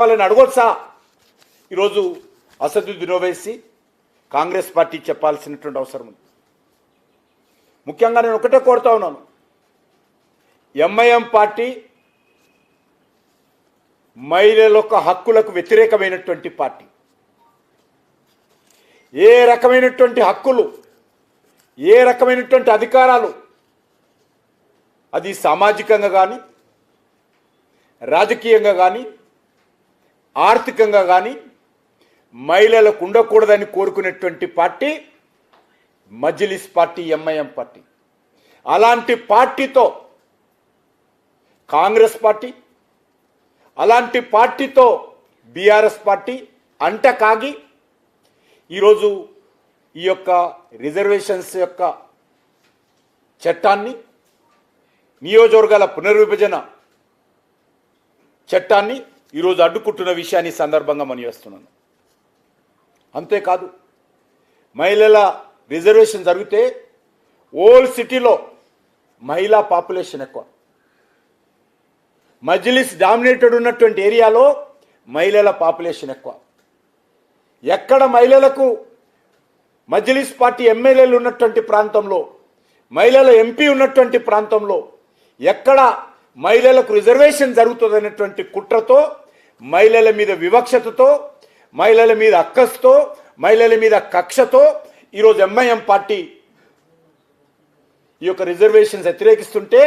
వాళ్ళని అడగొచ్చా? ఈరోజు అసదుద్దీన్ ఓవైసీ కాంగ్రెస్ పార్టీ చెప్పాల్సినటువంటి అవసరం ఉంది. ముఖ్యంగా నేను ఒకటే కోరుతా ఉన్నాను, ఎంఐఎం పార్టీ మహిళల యొక్క హక్కులకు వ్యతిరేకమైనటువంటి పార్టీ. ఏ రకమైనటువంటి హక్కులు, ఏ రకమైనటువంటి అధికారాలు, అది సామాజికంగా కానీ, రాజకీయంగా కానీ, ఆర్థికంగా కానీ మహిళలకు ఉండకూడదని కోరుకునేటువంటి party Majlis party, MIM party. అలాంటి పార్టీతో కాంగ్రెస్ పార్టీ, అలాంటి పార్టీతో బీఆర్ఎస్ పార్టీ అంట కాగి ఈరోజు ఈ యొక్క రిజర్వేషన్స్ యొక్క చట్టాన్ని, నియోజకవర్గాల పునర్విభజన చట్టాన్ని ఈరోజు అడ్డుకుంటున్న విషయాన్ని సందర్భంగా మనవేస్తున్నాను. అంతేకాదు, మహిళల రిజర్వేషన్ జరిగితే ఓల్డ్ సిటీలో మహిళా పాపులేషన్ ఎక్కువ, మజ్లిస్ డామినేటెడ్ ఉన్నటువంటి ఏరియాలో మహిళల పాపులేషన్ ఎక్కువ. ఎక్కడ మహిళలకు మజ్లిస్ పార్టీ ఎమ్మెల్యేలు ఉన్నటువంటి ప్రాంతంలో, మహిళల ఎంపీ ఉన్నటువంటి ప్రాంతంలో ఎక్కడ మహిళలకు రిజర్వేషన్ జరుగుతుందనేటువంటి కుట్రతో, మహిళల మీద వివక్షతతో, మహిళల మీద అక్కస్తో, మహిళల మీద కక్షతో ఈరోజు ఎంఐఎం పార్టీ ఈ యొక్క రిజర్వేషన్స్ వ్యతిరేకిస్తుంటే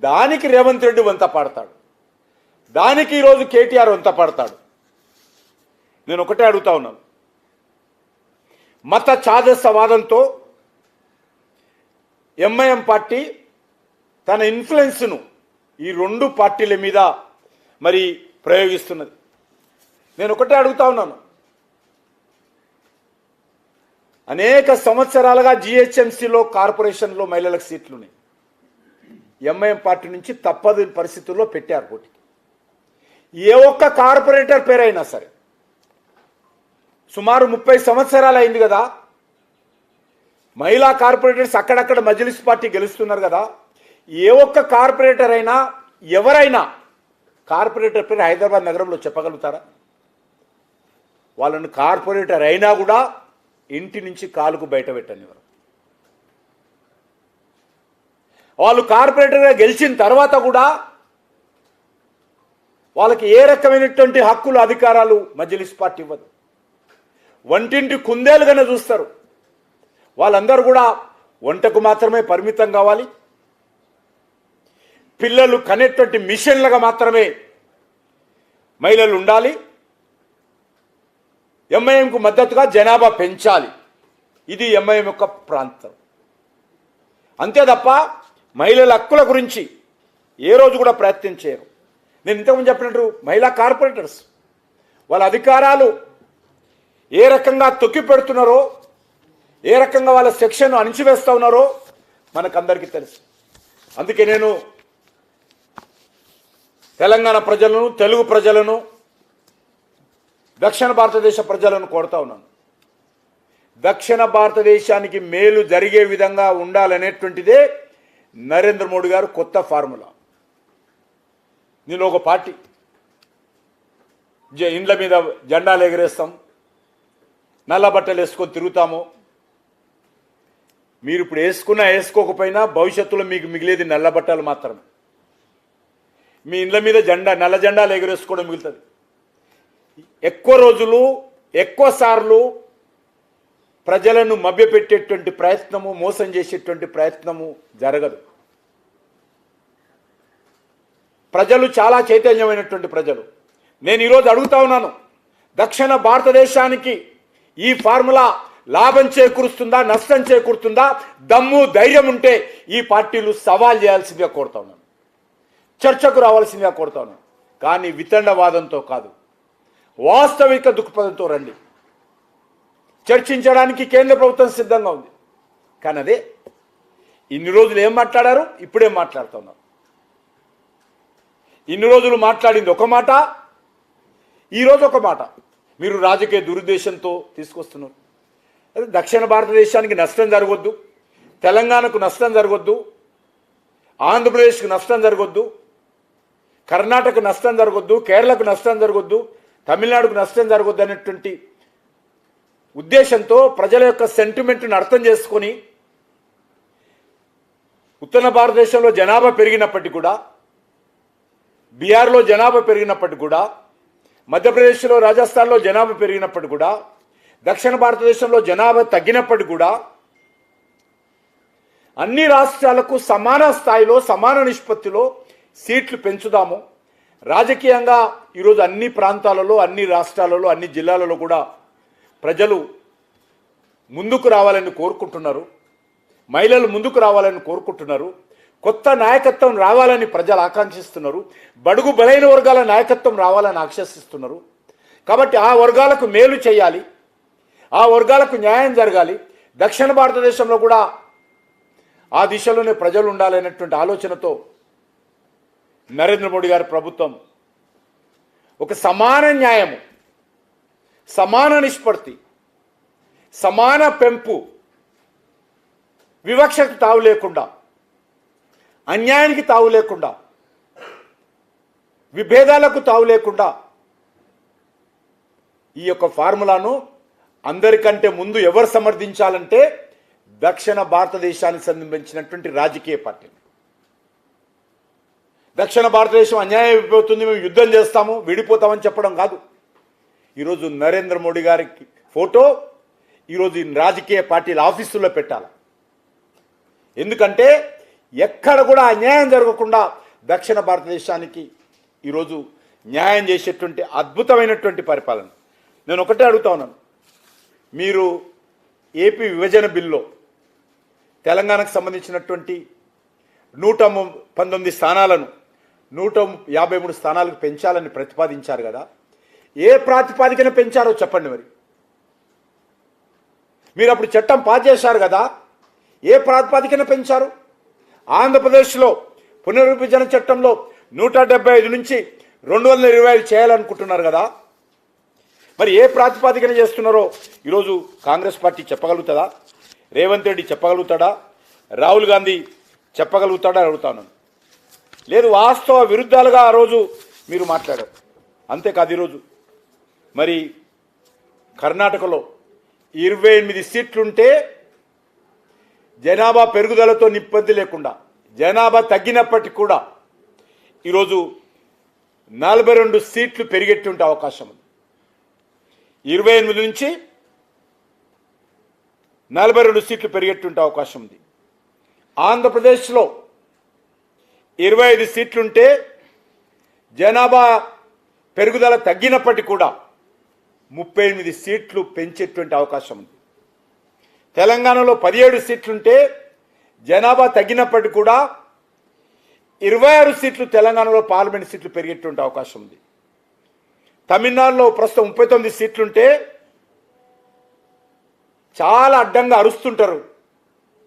దానికి రేవంత్ రెడ్డి వంత పాడతాడు, దానికి ఈరోజు కేటీఆర్ వంత పాడతాడు. నేను ఒకటే అడుగుతా ఉన్నాను, మత ఛాదసవాదంతో ఎంఐఎం పార్టీ తన ఇన్ఫ్లుయెన్స్ను ఈ రెండు పార్టీల మీద మరి ప్రయోగిస్తున్నది. నేను ఒకటే అడుగుతా ఉన్నాను, అనేక సంవత్సరాలుగా జిహెచ్ఎంసీలో కార్పొరేషన్లో మహిళలకు సీట్లు ఉన్నాయి. ఎంఐఎం పార్టీ నుంచి తప్పదు పరిస్థితుల్లో పెట్టారు పోటీకి. ఏ ఒక్క కార్పొరేటర్ పేరైనా సరే, సుమారు 30 సంవత్సరాలు అయింది కదా, మహిళా కార్పొరేటర్స్ అక్కడక్కడ మజ్లిస్ పార్టీ గెలుస్తున్నారు కదా, ఏ ఒక్క కార్పొరేటర్ అయినా, ఎవరైనా కార్పొరేటర్ పేరు హైదరాబాద్ నగరంలో చెప్పగలుగుతారా? వాళ్ళని కార్పొరేటర్ అయినా కూడా ఇంటి నుంచి కాలుకు బయట పెట్టనివారు. వాళ్ళు కార్పొరేటర్గా గెలిచిన తర్వాత కూడా వాళ్ళకి ఏ రకమైనటువంటి హక్కులు, అధికారాలు మజ్లిస్ పార్టీ ఇవ్వదు. వంటింటి కుందేలుగానే చూస్తారు. వాళ్ళందరూ కూడా వంటకు మాత్రమే పరిమితం కావాలి, పిల్లలు కనేటువంటి మిషన్లుగా మాత్రమే మహిళలు ఉండాలి, ఎంఐఎంకు మద్దతుగా జనాభా పెంచాలి. ఇది ఎంఐఎం యొక్క ప్రాంతం. అంతే తప్ప మహిళల హక్కుల గురించి ఏ రోజు కూడా ప్రయత్నం చేయరు. నేను ఇంతకుముందు చెప్పినట్టు మహిళా కార్పొరేటర్స్ వాళ్ళ అధికారాలు ఏ రకంగా తొక్కి పెడుతున్నారో, ఏ రకంగా వాళ్ళ సెక్షన్ను అణిచివేస్తూ ఉన్నారో మనకందరికీ తెలుసు. అందుకే నేను తెలంగాణ ప్రజలను, తెలుగు ప్రజలను, దక్షిణ భారతదేశ ప్రజలను కోరుతా ఉన్నాను, దక్షిణ భారతదేశానికి మేలు జరిగే విధంగా ఉండాలనేటువంటిదే నరేంద్ర మోడీ గారు కొత్త ఫార్ములా. నేను ఒక పార్టీ ఇండ్ల మీద జెండాలు ఎగరేస్తాం, నల్ల బట్టలు వేసుకొని తిరుగుతాము. మీరు ఇప్పుడు వేసుకున్నా వేసుకోకపోయినా భవిష్యత్తులో మీకు మిగిలేది నల్ల బట్టలు మాత్రమే. మీ ఇండ్ల మీద నల్ల జెండాలు ఎగరేసుకోవడం మిగులుతుంది. ఎక్కువ రోజులు, ఎక్కువ సార్లు ప్రజలను మభ్యపెట్టేటువంటి ప్రయత్నము, మోసం చేసేటువంటి ప్రయత్నము జరగదు. ప్రజలు చాలా చైతన్యమైనటువంటి ప్రజలు. నేను ఈరోజు అడుగుతా ఉన్నాను, దక్షిణ భారతదేశానికి ఈ ఫార్ములా లాభం చేకూరుస్తుందా, నష్టం చేకూరుతుందా? దమ్ము, ధైర్యం ఉంటే ఈ పార్టీలు సవాల్ చేయాల్సిందిగా కోరుతా ఉన్నాను, చర్చకు రావాల్సిందిగా కోరుతా ఉన్నాను. కానీ వితండవాదంతో కాదు, వాస్తవిక దృక్పథంతో రండి. చర్చించడానికి కేంద్ర ప్రభుత్వం సిద్ధంగా ఉంది. కానీ అదే ఇన్ని రోజులు ఏం మాట్లాడారు, ఇప్పుడేం మాట్లాడుతున్నారు? ఇన్ని రోజులు మాట్లాడింది ఒక మాట, ఈరోజు ఒక మాట. మీరు రాజకీయ దురుద్దేశంతో తీసుకొస్తున్నారు. అదే దక్షిణ భారతదేశానికి నష్టం జరగొద్దు, తెలంగాణకు నష్టం జరగొద్దు, ఆంధ్రప్రదేశ్కి నష్టం జరగొద్దు, కర్ణాటక నష్టం జరగొద్దు, కేరళకు నష్టం జరగొద్దు, తమిళనాడుకు నష్టం జరగొద్దు అనేటువంటి ఉద్దేశంతో ప్రజల యొక్క సెంటిమెంట్ను అర్థం చేసుకొని ఉత్తర భారతదేశంలో జనాభా పెరిగినప్పటికీ కూడా, బీహార్లో జనాభా పెరిగినప్పటికీ కూడా, మధ్యప్రదేశ్లో రాజస్థాన్లో జనాభా పెరిగినప్పటికీ కూడా, దక్షిణ భారతదేశంలో జనాభా తగ్గినప్పటికీ కూడా అన్ని రాష్ట్రాలకు సమాన స్థాయిలో సమాన నిష్పత్తిలో సీట్లు పెంచుదాము. రాజకీయంగా ఈరోజు అన్ని ప్రాంతాలలో, అన్ని రాష్ట్రాలలో, అన్ని జిల్లాలలో కూడా ప్రజలు ముందుకు రావాలని కోరుకుంటున్నారు. మహిళలు ముందుకు రావాలని కోరుకుంటున్నారు. కొత్త నాయకత్వం రావాలని ప్రజలు ఆకాంక్షిస్తున్నారు. బడుగు బలైన వర్గాల నాయకత్వం రావాలని ఆకాంక్షిస్తున్నారు. కాబట్టి ఆ వర్గాలకు మేలు చేయాలి, ఆ వర్గాలకు న్యాయం జరగాలి. దక్షిణ భారతదేశంలో కూడా ఆ దిశలోనే ప్రజలు ఉండాలనేటువంటి ఆలోచనతో నరేంద్ర మోడీ గారి ప్రభుత్వం ఒక సమాన న్యాయము, సమాన నిష్పత్తి, సమాన పెంపు, వివక్షకు తావు లేకుండా, అన్యాయానికి తావు లేకుండా, విభేదాలకు తావు లేకుండా ఈ యొక్క ఫార్ములాను అందరికంటే ముందు ఎవరు సమర్థించాలంటే దక్షిణ భారతదేశానికి సంబంధించినటువంటి రాజకీయ పార్టీలు. దక్షిణ భారతదేశం అన్యాయం అయిపోతుంది, మేము యుద్ధం చేస్తాము, విడిపోతామని చెప్పడం కాదు. ఈరోజు నరేంద్ర మోడీ గారికి ఫోటో ఈరోజు రాజకీయ పార్టీల ఆఫీసుల్లో పెట్టాలి. ఎందుకంటే ఎక్కడ కూడా అన్యాయం జరగకుండా దక్షిణ భారతదేశానికి ఈరోజు న్యాయం చేసేటువంటి అద్భుతమైనటువంటి పరిపాలన. నేను ఒకటే అడుగుతా ఉన్నాను, మీరు ఏపీ విభజన బిల్లో తెలంగాణకు సంబంధించినటువంటి 119 స్థానాలను 153 స్థానాలకు పెంచాలని ప్రతిపాదించారు కదా, ఏ ప్రాతిపాదికన పెంచారో చెప్పండి. మరి మీరు అప్పుడు చట్టం పాస్ చేశారు కదా, ఏ ప్రాతిపాదికన పెంచారు? ఆంధ్రప్రదేశ్లో పునర్విభజన చట్టంలో 175 నుంచి 225 చేయాలనుకుంటున్నారు కదా, మరి ఏ ప్రాతిపాదికన చేస్తున్నారో ఈరోజు కాంగ్రెస్ పార్టీ చెప్పగలుగుతుందా? రేవంత్ రెడ్డి చెప్పగలుగుతాడా? రాహుల్ గాంధీ చెప్పగలుగుతాడా అడుగుతాను. లేదు, వాస్తవ విరుద్ధాలుగా ఆ రోజు మీరు మాట్లాడారు. అంతేకాదు ఈరోజు మరి కర్ణాటకలో 28 సీట్లుంటే జనాభా పెరుగుదలతో ఇబ్బంది లేకుండా, జనాభా తగ్గినప్పటికీ కూడా ఈరోజు 42 సీట్లు పెరిగేటువంటి అవకాశం ఉంది. 28 నుంచి 42 సీట్లు పెరిగేటువంటి అవకాశం ఉంది. ఆంధ్రప్రదేశ్లో 25 సీట్లుంటే జనాభా పెరుగుదల తగ్గినప్పటికీ కూడా 38 సీట్లు పెంచేటువంటి అవకాశం ఉంది. తెలంగాణలో 17 సీట్లుంటే జనాభా తగ్గినప్పటికీ కూడా 26 సీట్లు తెలంగాణలో పార్లమెంట్ సీట్లు పెరిగేటువంటి అవకాశం ఉంది. తమిళనాడులో ప్రస్తుతం 39 సీట్లుంటే చాలా అడ్డంగా అరుస్తుంటారు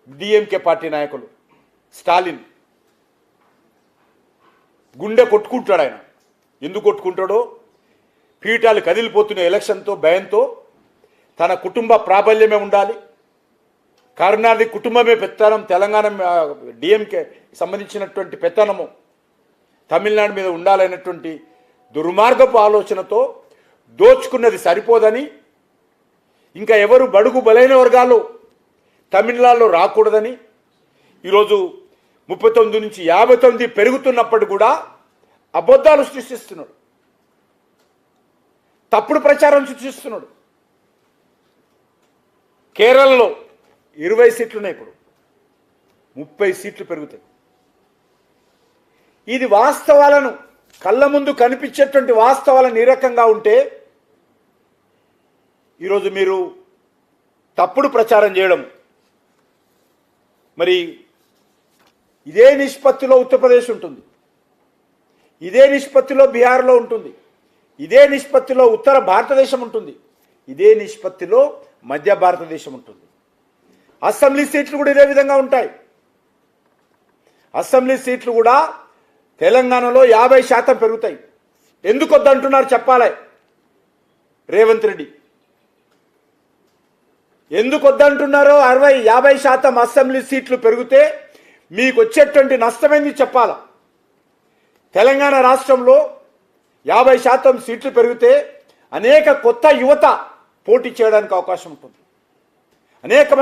డిఎంకే పార్టీ నాయకులు. స్టాలిన్ గుండె కొట్టుకుంటాడు. ఆయన ఎందుకు కొట్టుకుంటాడో, పీఠాలు కదిలిపోతున్న ఎలక్షన్తో భయంతో తన కుటుంబ ప్రాబల్యమే ఉండాలి, కరుణానిధి కుటుంబమే పెత్తనం, తెలంగాణ డిఎంకే సంబంధించినటువంటి పెత్తనము తమిళనాడు మీద ఉండాలనేటువంటి దుర్మార్గపు ఆలోచనతో దోచుకున్నది సరిపోదని, ఇంకా ఎవరు బడుగు బలైన వర్గాలు తమిళనాడులో రాకూడదని ఈరోజు 39 నుంచి 59 పెరుగుతున్నప్పుడు కూడా అబద్ధాలు సృష్టిస్తున్నాడు, తప్పుడు ప్రచారం సృష్టిస్తున్నాడు. కేరళలో 20 సీట్లున్నాయి, ఇప్పుడు 30 సీట్లు పెరుగుతాయి. ఇది వాస్తవాలను కళ్ళ ముందు కనిపించేటువంటి వాస్తవాలను ఈ రకంగా ఉంటే ఈరోజు మీరు తప్పుడు ప్రచారం చేయడం, మరి ఇదే నిష్పత్తిలో ఉత్తరప్రదేశ్ ఉంటుంది, ఇదే నిష్పత్తిలో బీహార్లో ఉంటుంది, ఇదే నిష్పత్తిలో ఉత్తర భారతదేశం ఉంటుంది, ఇదే నిష్పత్తిలో మధ్య భారతదేశం ఉంటుంది. అసెంబ్లీ సీట్లు కూడా ఇదే విధంగా ఉంటాయి. అసెంబ్లీ సీట్లు కూడా తెలంగాణలో 50% పెరుగుతాయి. ఎందుకు వద్దంటున్నారు చెప్పాలి రేవంత్ రెడ్డి. ఎందుకు వద్దంటున్నారో 50% అసెంబ్లీ సీట్లు పెరిగితే మీకు వచ్చేటువంటి నష్టమైంది చెప్పాలా. తెలంగాణ రాష్ట్రంలో 50% సీట్లు పెరిగితే అనేక కొత్త యువత పోటీ చేయడానికి అవకాశం ఉంటుంది. అనేక